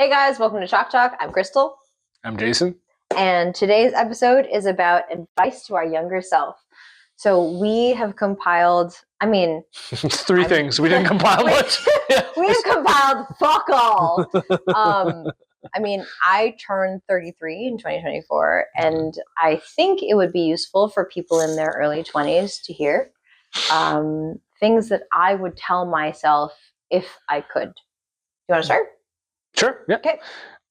Hey guys, welcome to Chalk Talk. I'm Crystal. I'm Jason. And today's episode is about advice to our younger self. So we have compiled, Three things. We didn't compile much. we have compiled fuck all. I turned 33 in 2024, and I think it would be useful for people in their early 20s to hear things that I would tell myself if I could. You want to start? Sure. Yeah. Okay.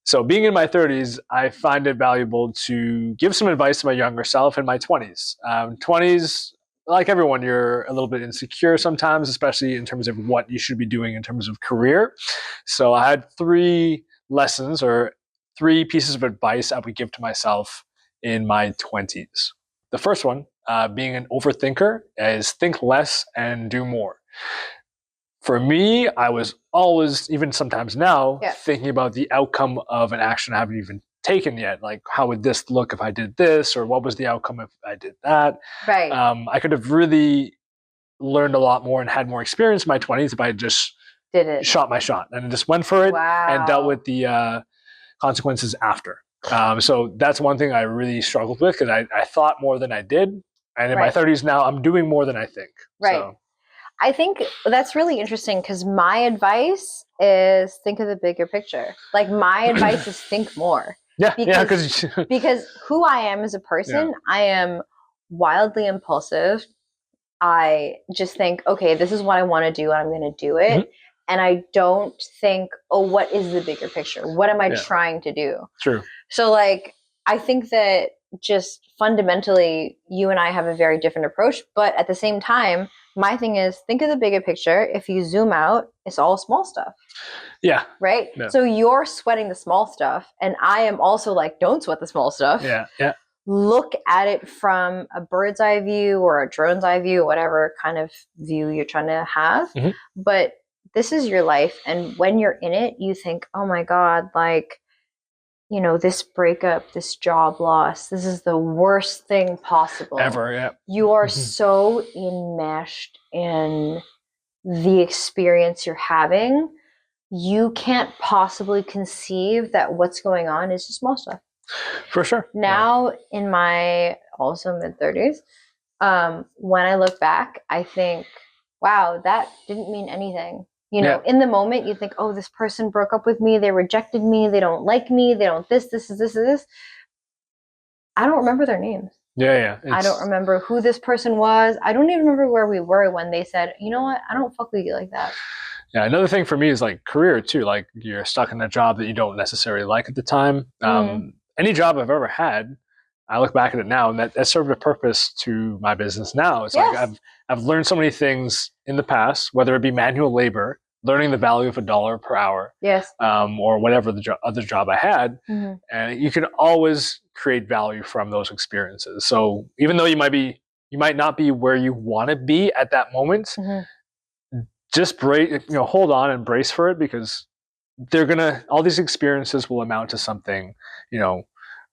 So being in my 30s, I find it valuable to give some advice to my younger self in my 20s. 20s, like everyone, you're a little bit insecure sometimes, especially in terms of what you should be doing in terms of career. So I had three lessons or three pieces of advice I would give to myself in my 20s. The first one, being an overthinker, is think less and do more. For me, I was always, even sometimes now, thinking about the outcome of an action I haven't even taken yet. Like, how would this look if I did this? Or what was the outcome if I did that? Right. I could have really learned a lot more and had more experience in my 20s if I just shot my shot and just went for it and dealt with the consequences after. So that's one thing I really struggled with because I thought more than I did. And in my 30s now, I'm doing more than I think. Right. So, I think that's really interesting because my advice is think of the bigger picture. Like my advice is think more. Yeah, because who I am as a person, I am wildly impulsive. I just think, okay, this is what I want to do and I'm going to do it. Mm-hmm. And I don't think, oh, what is the bigger picture? What am I trying to do? True. So like, I think that just fundamentally, you and I have a very different approach, but at the same time, my thing is think of the bigger picture. If you zoom out, it's all small stuff. Yeah. Right? Yeah. So you're sweating the small stuff. And I am also like, don't sweat the small stuff. Yeah. Yeah. Look at it from a bird's eye view or a drone's eye view, whatever kind of view you're trying to have. Mm-hmm. But this is your life. And when you're in it, you think, oh my God, like, you know, this breakup, this job loss, this is the worst thing possible. Ever, yeah. You are so enmeshed in the experience you're having, you can't possibly conceive that what's going on is just small stuff. For sure. Now, in my also mid-30s, when I look back, I think, wow, that didn't mean anything. You know, in the moment, you think, oh, this person broke up with me. They rejected me. They don't like me. They don't this. I don't remember their names. Yeah. I don't remember who this person was. I don't even remember where we were when they said, you know what? I don't fuck with you like that. Yeah, another thing for me is like career too. Like you're stuck in a job that you don't necessarily like at the time. Any job I've ever had, I look back at it now and that served a purpose to my business now. It's like I've learned so many things in the past, whether it be manual labor, learning the value of $1 per hour, or whatever the other job I had, and you can always create value from those experiences. So even though you might not be where you want to be at that moment, just hold on and brace for it because all these experiences will amount to something,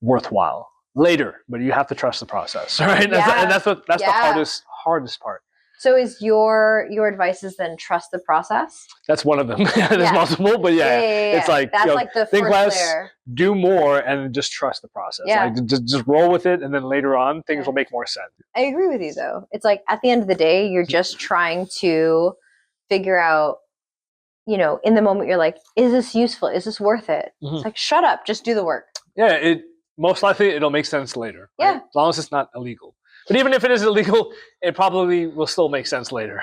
worthwhile later. But you have to trust the process, right? That's the hardest part. So is your advice is then trust the process? That's one of them. There's multiple, but it's like that's like the think first less, layer. Do more, and just trust the process. Yeah. Like just roll with it, and then later on things will make more sense. I agree with you though. It's like at the end of the day, you're just trying to figure out, in the moment you're like, is this useful? Is this worth it? It's like, shut up, just do the work. Yeah, most likely it'll make sense later. Right? As long as it's not illegal. But even if it is illegal, it probably will still make sense later.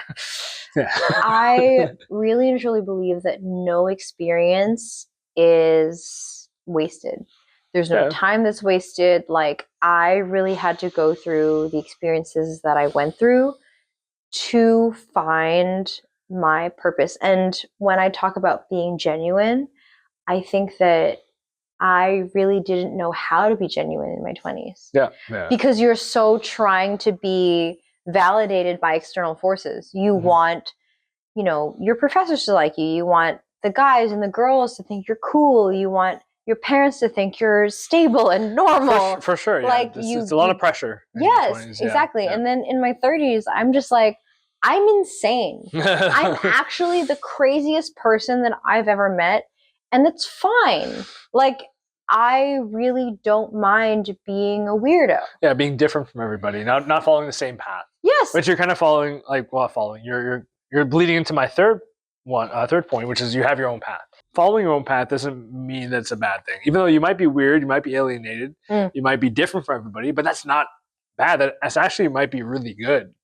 I really and truly believe that no experience is wasted. There's no time that's wasted. Like, I really had to go through the experiences that I went through to find my purpose. And when I talk about being genuine, I think that I really didn't know how to be genuine in my 20s. Yeah. Because you're so trying to be validated by external forces. You want, your professors to like you. You want the guys and the girls to think you're cool. You want your parents to think you're stable and normal. For sure. Yeah. Like it's a lot of pressure. Yes, exactly. Yeah. And then in my 30s, I'm just like, I'm insane. I'm actually the craziest person that I've ever met. And that's fine. Like, I really don't mind being a weirdo. Yeah, being different from everybody, not following the same path. Yes. But you're kind of following, like, well, following. You're bleeding into my third point, which is you have your own path. Following your own path doesn't mean that's a bad thing. Even though you might be weird, you might be alienated, you might be different from everybody, but that's not bad. That's actually might be really good,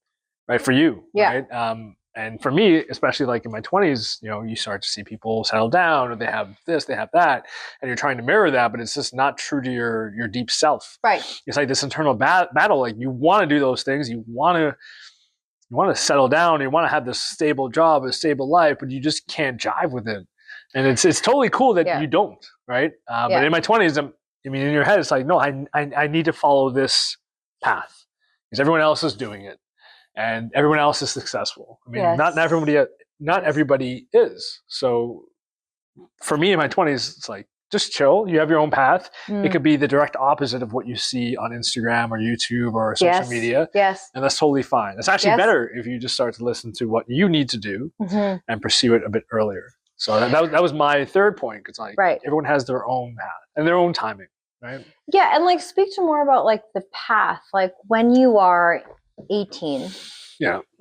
right, for you. Yeah. Right? And for me, especially like in my 20s, you start to see people settle down, or they have this, they have that, and you're trying to mirror that, but it's just not true to your deep self. Right. It's like this internal battle. Like, you want to do those things, you want to settle down, you want to have this stable job, a stable life, but you just can't jive with it. And it's totally cool that you don't, right? But in my 20s, in your head, it's like, no, I need to follow this path because everyone else is doing it. And everyone else is successful. I mean, not everybody is. So for me in my 20s, it's like, just chill. You have your own path. It could be the direct opposite of what you see on Instagram or YouTube or social media. Yes. And that's totally fine. It's actually better if you just start to listen to what you need to do and pursue it a bit earlier. So that was my third point. It's like, everyone has their own path and their own timing, right? Yeah. And like, speak to more about like the path, like when you are 18,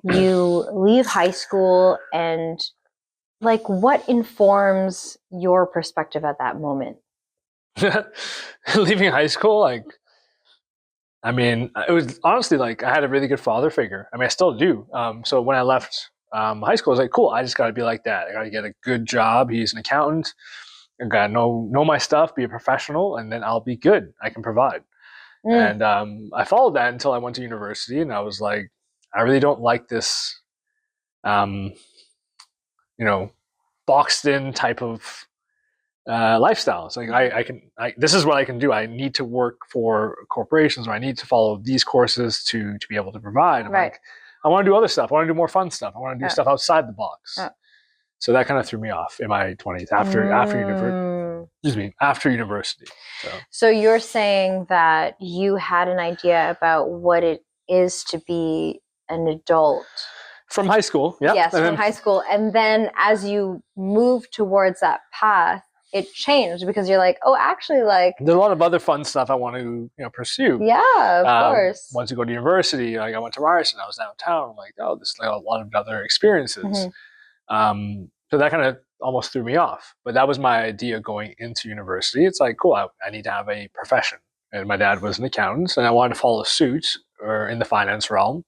you leave high school, and like, what informs your perspective at that moment? Leaving high school, like, I mean, it was honestly like I had a really good father figure. I mean, I still do. So when I left high school, I was like, cool, I just got to be like that. I got to get a good job. He's an accountant. I got to know my stuff, be a professional, and then I'll be good. I can provide. And I followed that until I went to university, and I was like, I really don't like this, boxed in type of lifestyle. It's like, this is what I can do. I need to work for corporations, or I need to follow these courses to be able to provide. I'm like, I want to do other stuff. I want to do more fun stuff. I want to do stuff outside the box. So that kind of threw me off in my 20s after university. So you're saying that you had an idea about what it is to be an adult from high school. Yeah. Yes, from high school. And then as you move towards that path, it changed because you're like, oh, actually, like, there's a lot of other fun stuff I want to pursue. Yeah, of course. Once you go to university, like I went to Ryerson, I was downtown. I'm like, oh, there's like a lot of other experiences. So that kind of almost threw me off. But that was my idea going into university. It's like, cool, I need to have a profession. And my dad was an accountant, and I wanted to follow suit or in the finance realm,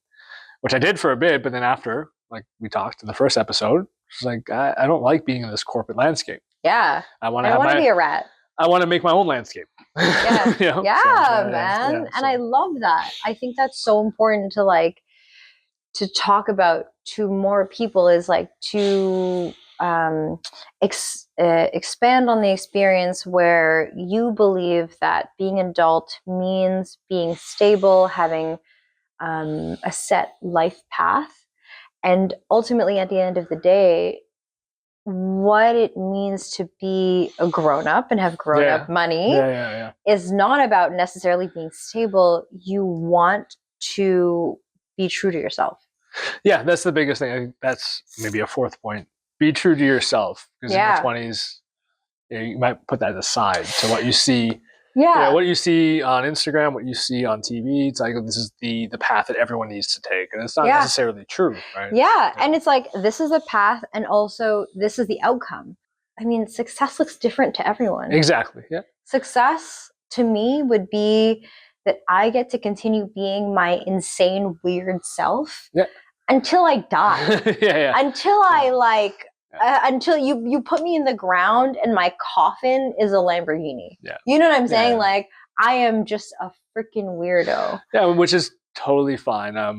which I did for a bit. But then after, like we talked in the first episode, it's like, I don't like being in this corporate landscape. Yeah. I want to be a rat. I want to make my own landscape. Yeah, man. Yeah, and I love that. I think that's so important to talk about to more people, is like to expand on the experience where you believe that being an adult means being stable, having a set life path, and ultimately at the end of the day, what it means to be a grown-up and have grown-up money is not about necessarily being stable. You want to be true to yourself. Yeah, that's the biggest thing. I think that's maybe a fourth point. Be true to yourself, because in your 20s, you might put that aside to what you see. What you see on Instagram, what you see on TV. It's like, this is the path that everyone needs to take, and it's not necessarily true, right? And it's like, this is a path, and also this is the outcome. I mean, success looks different to everyone. Exactly. Yeah. Success to me would be that I get to continue being my insane, weird self until I die. Until I until you put me in the ground and my coffin is a Lamborghini. You know what I'm saying? Like, I am just a freaking weirdo. Yeah, which is totally fine. I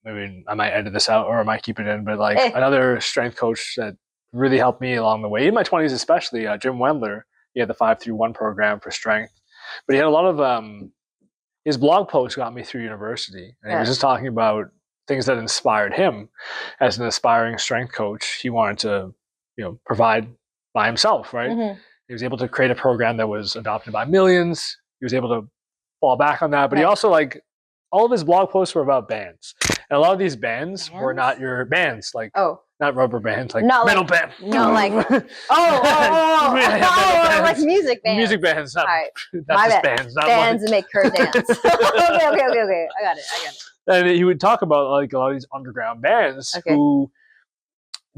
mean, I might edit this out or I might keep it in, but like another strength coach that really helped me along the way, in my 20s especially, Jim Wendler, he had the 5-3-1 program for strength. But he had a lot of, his blog posts got me through university. And he was just talking about things that inspired him as an aspiring strength coach. He wanted to, provide by himself, right? He was able to create a program that was adopted by millions. He was able to fall back on that. But he also, like, all of his blog posts were about bands. And a lot of these bands were not your bands. Like, not rubber bands, like not metal like, band. no, like like music bands. Music bands, not, right. not just bands. Not bands that make her dance. okay. I got it. And he would talk about like a lot of these underground bands who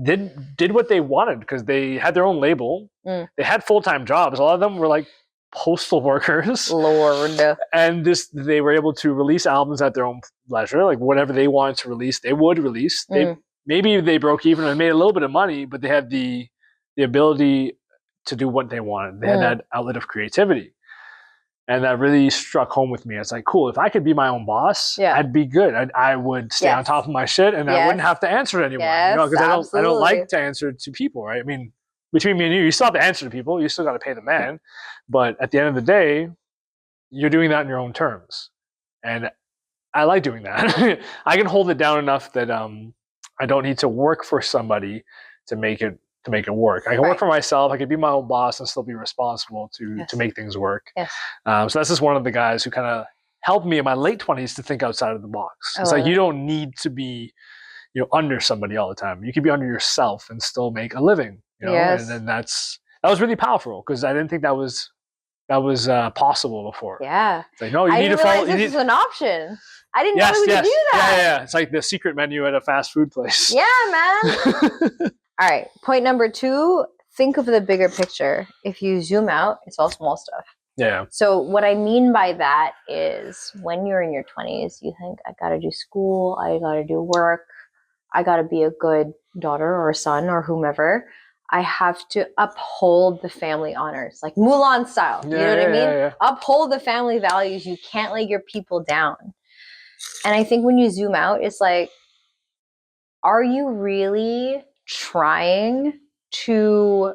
did what they wanted because they had their own label. They had full-time jobs. A lot of them were like postal workers. Lord. And they were able to release albums at their own leisure. Like whatever they wanted to release, they would release. Maybe they broke even and made a little bit of money, but they had the ability to do what they wanted. They had that outlet of creativity. And that really struck home with me. It's like, cool, if I could be my own boss, I'd be good. I would stay on top of my shit, and I wouldn't have to answer to anyone. Because I don't like to answer to people, right? I mean, between me and you still have to answer to people. You still got to pay the man. But at the end of the day, you're doing that on your own terms. And I like doing that. I can hold it down enough that I don't need to work for somebody to make it work. I can work for myself. I can be my own boss and still be responsible to make things work. Yes. So that's just one of the guys who kind of helped me in my late 20s to think outside of the box. It's like you don't need to be, under somebody all the time. You can be under yourself and still make a living. And then that was really powerful because I didn't think that was possible before. Yeah. It's like, no, you need to follow. This is an option. I didn't know we could do that. Yeah. It's like the secret menu at a fast food place. Yeah, man. All right. Point number 2, think of the bigger picture. If you zoom out, it's all small stuff. Yeah. So what I mean by that is when you're in your 20s, you think, I got to do school. I got to do work. I got to be a good daughter or son or whomever. I have to uphold the family honors, like Mulan style. You know what I mean? Yeah. Uphold the family values. You can't let your people down. And I think when you zoom out, it's like, are you really trying to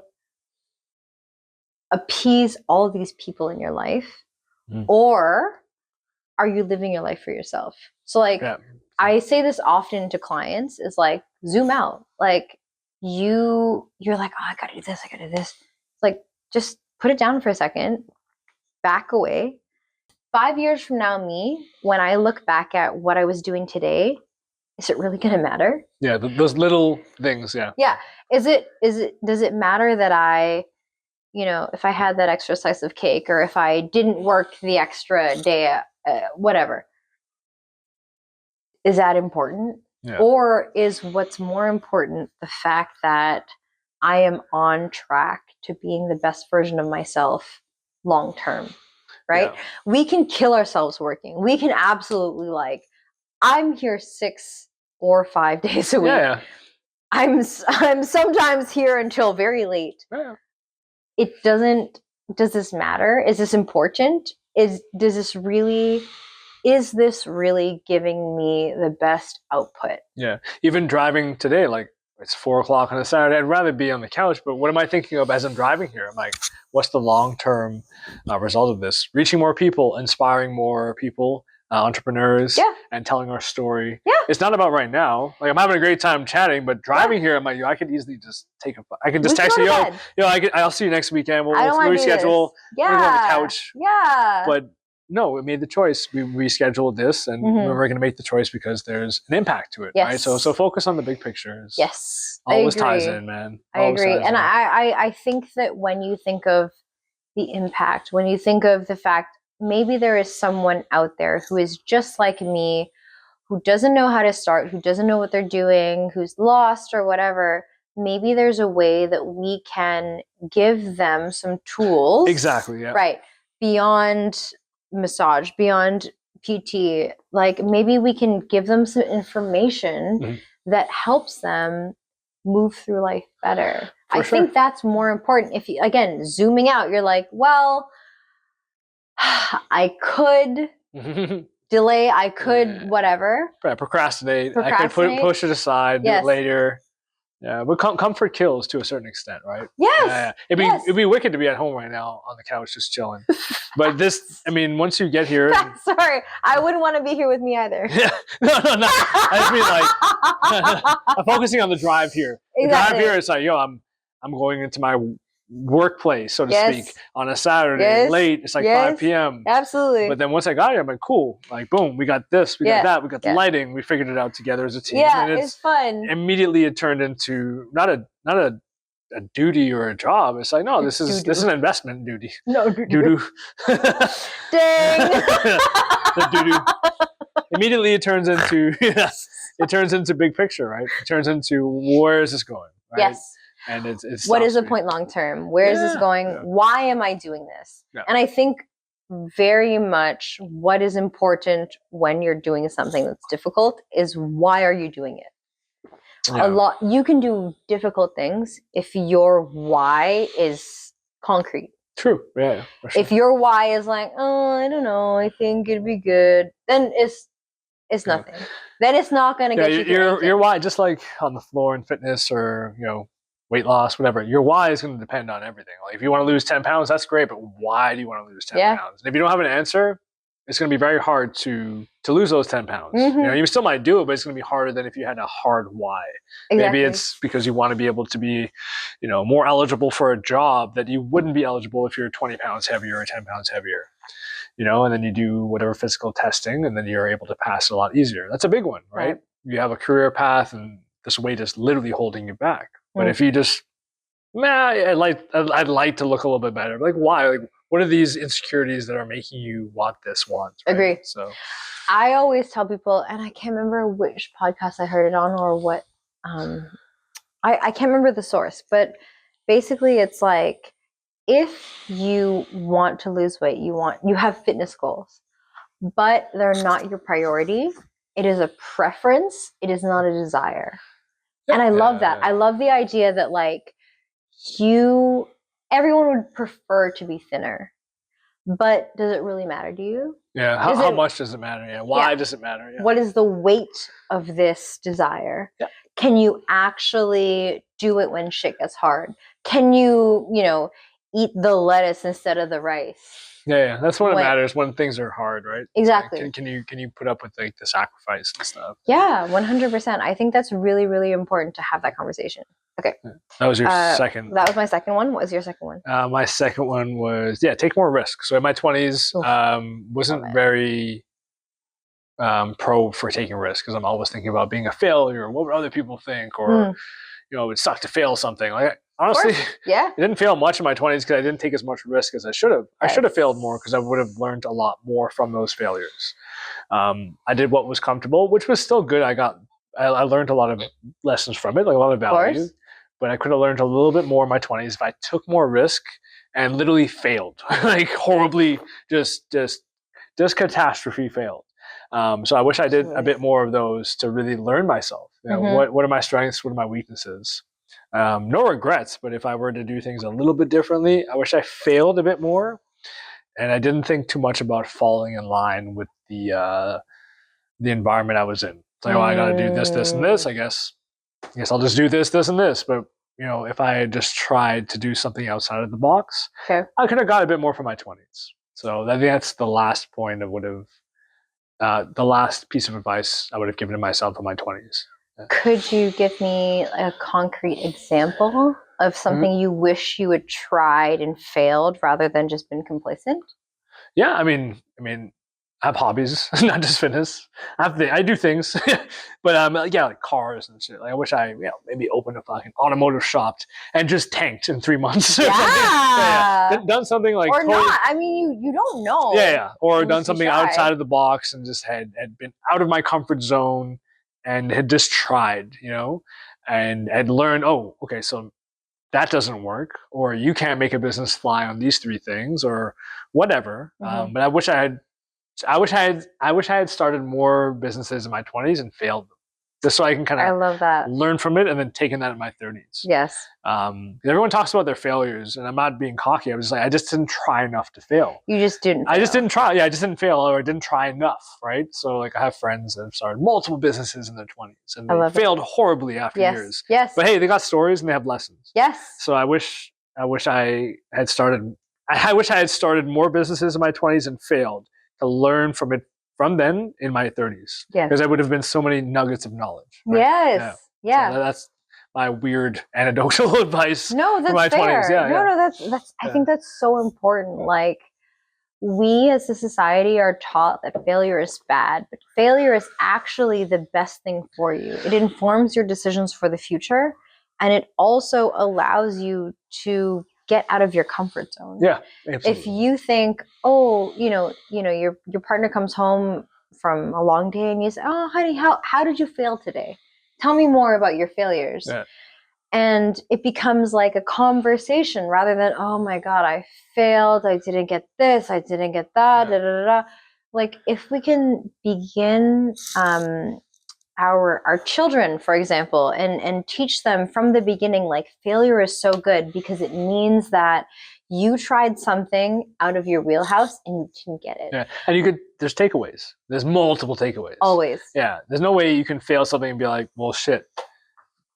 appease all of these people in your life? Or are you living your life for yourself? So like, I say this often to clients is like, zoom out. Like you're like, oh, I gotta do this. It's like, just put it down for a second, back away. 5 years from now, me, when I look back at what I was doing today, is it really going to matter? Yeah, those little things, yeah. Yeah. Does it matter that I, if I had that extra slice of cake or if I didn't work the extra day, whatever? Is that important? Yeah. Or is what's more important the fact that I am on track to being the best version of myself long term, right? Yeah. We can kill ourselves working. We can absolutely I'm here 6 or 5 days a week. Yeah. I'm sometimes here until very late. Yeah. Does this matter? Is this important? Is this really giving me the best output? Yeah. Even driving today, it's 4:00 on a Saturday. I'd rather be on the couch, but what am I thinking of as I'm driving here? I'm like, what's the long-term result of this? Reaching more people, inspiring more people, entrepreneurs, and telling our story. Yeah. It's not about right now. I'm having a great time chatting, but driving here, I'm like, I could easily just I can just text you, I'll see you next weekend. We'll reschedule. Yeah. We'll go on the couch. Yeah. But no, we made the choice. We rescheduled this, and we're going to make the choice because there's an impact to it, right? So focus on the big picture. Yes, always ties in, man. Always I agree, and I think that when you think of the impact, when you think of the fact maybe there is someone out there who is just like me, who doesn't know how to start, who doesn't know what they're doing, who's lost or whatever. Maybe there's a way that we can give them some tools. Exactly. Yeah. Right. Beyond massage, beyond PT, maybe we can give them some information that helps them move through life better. I think that's more important. If you, again, zooming out, you're like, well, I could delay, I could whatever. Right, procrastinate. I could push it aside, do it later. Yeah, but comfort kills to a certain extent, right? Yes. It'd be wicked to be at home right now on the couch just chilling. But once you get here, sorry, I wouldn't want to be here with me either. Yeah, no. I just mean I'm focusing on the drive here. The drive here is like, I'm going into my workplace, so to speak, on a Saturday late. It's like 5 p.m. Absolutely. But then once I got here, I'm like, cool. Like, boom, we got this, we got that, we got the lighting. We figured it out together as a team. Yeah, and it's fun. Immediately, it turned into not a duty or a job. It's like, no, this is an investment duty. No, doo-doo. Dang. The doo-doo. Immediately, it turns into big picture, right? It turns into where is this going? Right? Yes. And it's what is the point long term? Where is this going? Yeah. Why am I doing this? Yeah. And I think very much what is important when you're doing something that's difficult is why are you doing it? Yeah. You can do difficult things if your why is concrete. True. Yeah. Sure. If your why is like, oh, I don't know, I think it'd be good, then it's nothing. Yeah. Then it's not going to get you. Your why, just like on the floor in fitness or weight loss, whatever. Your why is going to depend on everything. Like if you want to lose 10 pounds, that's great, but why do you want to lose 10 pounds? And if you don't have an answer, it's going to be very hard to lose those 10 pounds. Mm-hmm. You still might do it, but it's going to be harder than if you had a hard why. Exactly. Maybe it's because you want to be able to be, more eligible for a job that you wouldn't be eligible if you're 20 pounds heavier or 10 pounds heavier. And then you do whatever physical testing, and then you're able to pass it a lot easier. That's a big one, right? You have a career path, and this weight is literally holding you back. But if you just, I'd like to look a little bit better. Like, why? Like, what are these insecurities that are making you want this want? Right? Agree. So, I always tell people, and I can't remember which podcast I heard it on or what. I can't remember the source, but basically, it's like if you want to lose weight, you have fitness goals, but they're not your priority. It is a preference. It is not a desire. And I love that. I love the idea that everyone would prefer to be thinner, but does it really matter to you? Yeah. How much does it matter? Yeah. Why does it matter? Yeah. What is the weight of this desire? Yeah. Can you actually do it when shit gets hard? Can you, eat the lettuce instead of the rice? Yeah, that's when it matters, when things are hard, right? Exactly. Like, can you put up with the sacrifice and stuff? Yeah, 100%. I think that's really, really important to have that conversation. Okay. That was your second. That was my second one. What was your second one? My second one was, take more risks. So in my 20s, wasn't very pro for taking risks because I'm always thinking about being a failure. What would other people think? Or, it would suck to fail something. Like, honestly, it didn't fail much in my 20s because I didn't take as much risk as I should have. I should have failed more because I would have learned a lot more from those failures. I did what was comfortable, which was still good. I learned a lot of lessons from it, like a lot of value. But I could have learned a little bit more in my 20s if I took more risk and literally failed, like horribly, just catastrophe failed. So I wish I did a bit more of those to really learn myself. What are my strengths? What are my weaknesses? No regrets, but if I were to do things a little bit differently, I wish I failed a bit more. And I didn't think too much about falling in line with the environment I was in. It's like, I got to do this, this, and this. I guess I'll just do this, this, and this. But if I had just tried to do something outside of the box, I could have got a bit more from my 20s. So I think that's the last point I would have, the last piece of advice I would have given to myself in my 20s. Yeah. Could you give me a concrete example of something you wish you had tried and failed rather than just been complacent? Yeah, I mean, I have hobbies, not just fitness. I do things, but like cars and shit. Like I wish I maybe opened a fucking automotive shop and just tanked in 3 months. Yeah. Done something like or not. I mean, you don't know. Yeah. Or done something outside of the box and just had been out of my comfort zone and had just tried, and had learned. Oh, okay, so that doesn't work, or you can't make a business fly on these 3 things, or whatever. But I wish I had started more businesses in my 20s and failed them, just so I can kind of learn from it and then taking that in my 30s. Yes. Everyone talks about their failures, and I'm not being cocky. I was just like, I just didn't try enough to fail. You just didn't. I just didn't try. Yeah, I just didn't fail, or I didn't try enough. Right. So like, I have friends that have started multiple businesses in their 20s, and they failed horribly after years. Yes. But hey, they got stories and they have lessons. Yes. So I wish I had started. I wish I had started more businesses in my 20s and failed, to learn from it from then in my 30s. Yes. Because there would have been so many nuggets of knowledge. Right? Yes. Yeah. So that's my weird anecdotal advice No, for that's my 20s. fair. Yeah, yeah. No, that's I think that's so important. Like, we as a society are taught that failure is bad, but failure is actually the best thing for you. It informs your decisions for the future, and it also allows you to get out of your comfort zone. Yeah, absolutely. If you think, oh, your partner comes home from a long day and you say, oh, honey, how did you fail today? Tell me more about your failures. Yeah. And it becomes like a conversation rather than, oh my God, I failed. I didn't get this. I didn't get that. Yeah. Da, da, da, da. Like, if we can begin our children, for example, and teach them from the beginning, like, failure is so good because it means that you tried something out of your wheelhouse and you didn't get it. Yeah, and there's takeaways. There's multiple takeaways. Always. Yeah, there's no way you can fail something and be like, well, shit,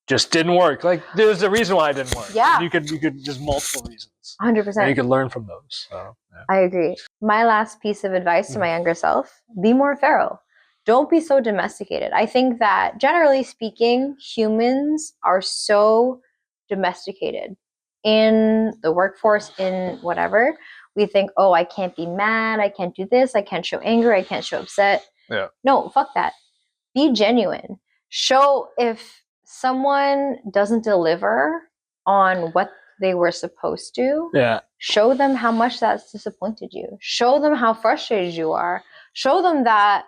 just didn't work. Like, there's a reason why it didn't work. Yeah. You could just multiple reasons. 100%. And you can learn from those. So, yeah. I agree. My last piece of advice to my younger self: be more feral. Don't be so domesticated. I think that, generally speaking, humans are so domesticated in the workforce, in whatever. We think, oh, I can't be mad, I can't do this, I can't show anger, I can't show upset. Yeah. No, fuck that. Be genuine. Show if someone doesn't deliver on what they were supposed to. Yeah. Show them how much that's disappointed you. Show them how frustrated you are. Show them that,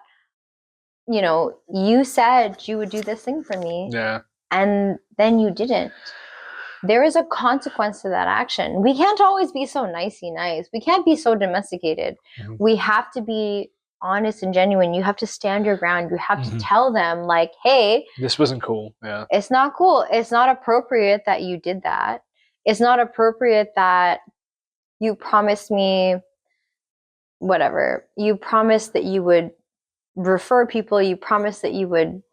you said you would do this thing for me. Yeah. And then you didn't. There is a consequence to that action. We can't always be so nicey nice. We can't be so domesticated. Mm-hmm. We have to be honest and genuine. You have to stand your ground. You have to tell them, like, hey, this wasn't cool. Yeah. It's not cool. It's not appropriate that you did that. It's not appropriate that you promised me whatever. You promised that you would refer people. You promised that you would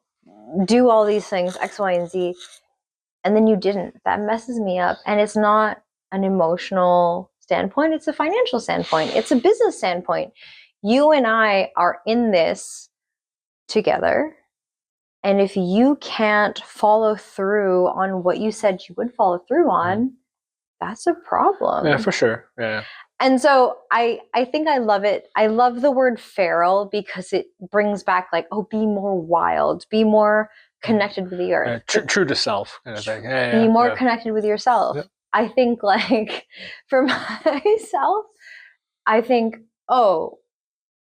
do all these things, X, Y, and Z. And then you didn't. That messes me up. And it's not an emotional standpoint. It's a financial standpoint. It's a business standpoint. You and I are in this together. And if you can't follow through on what you said you would follow through on, that's a problem. Yeah, for sure. Yeah. And so I think I love it. I love the word feral because it brings back, like, oh, be more wild, be more connected with the earth. True to self kind of thing. Be more connected with yourself. Yeah. I think, like, for myself, I think, oh,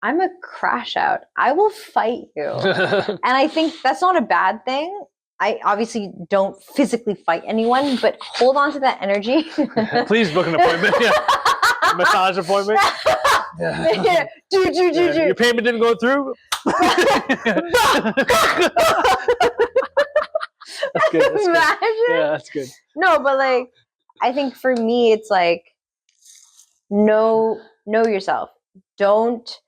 I'm a crash out. I will fight you. And I think that's not a bad thing. I obviously don't physically fight anyone, but hold on to that energy. Please book an appointment. Yeah. Massage appointment. Yeah. Do. Your payment didn't go through? That's good. Imagine. Yeah, that's good. No, but, like, I think for me, it's like, know yourself. Don't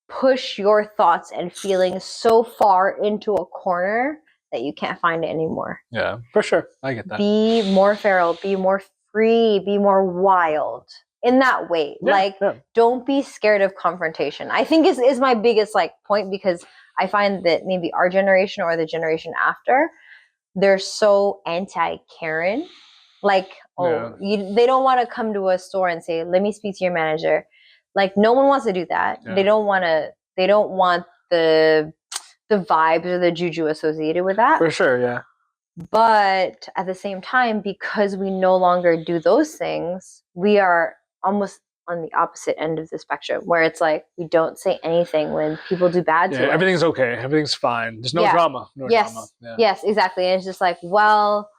push your thoughts and feelings so far into a corner that you can't find it anymore. Yeah, for sure. I get that. Be more feral, be more free, be more wild in that way. Don't be scared of confrontation. I think is my biggest, like, point, because I find that maybe our generation or the generation after, they're so anti-Karen. Like, they don't want to come to a store and say, let me speak to your manager. Like, no one wants to do that. Yeah. They don't want the vibes or the juju associated with that. For sure, yeah. But at the same time, because we no longer do those things, we are almost on the opposite end of the spectrum, where it's like, we don't say anything when people do bad to us. Everything's okay. Everything's fine. There's no drama. Drama. Yeah. Yes, exactly. And it's just like, well,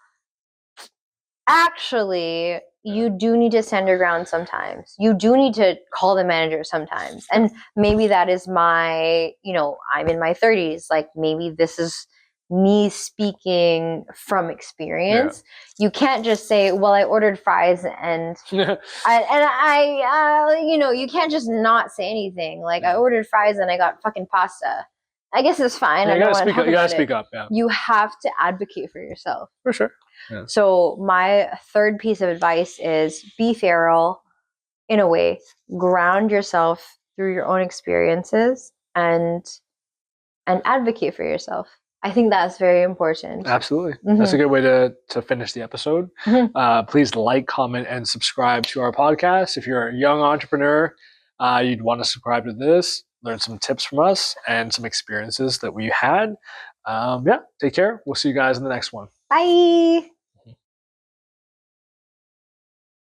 actually, you do need to stand your ground sometimes. You do need to call the manager sometimes. And maybe that is I'm in my 30s. Like, maybe this is me speaking from experience. Yeah. You can't just say, well, I ordered fries and you can't just not say anything. Like, I ordered fries and I got fucking pasta. I guess it's fine. Yeah, you gotta speak up. Yeah. You have to advocate for yourself. For sure. Yeah. So my third piece of advice is be feral in a way. Ground yourself through your own experiences and advocate for yourself. I think that's very important. Absolutely. That's a good way to finish the episode. Please like, comment, and subscribe to our podcast. If you're a young entrepreneur, you'd want to subscribe to this, learn some tips from us and some experiences that we had. Yeah, take care. We'll see you guys in the next one. Bye.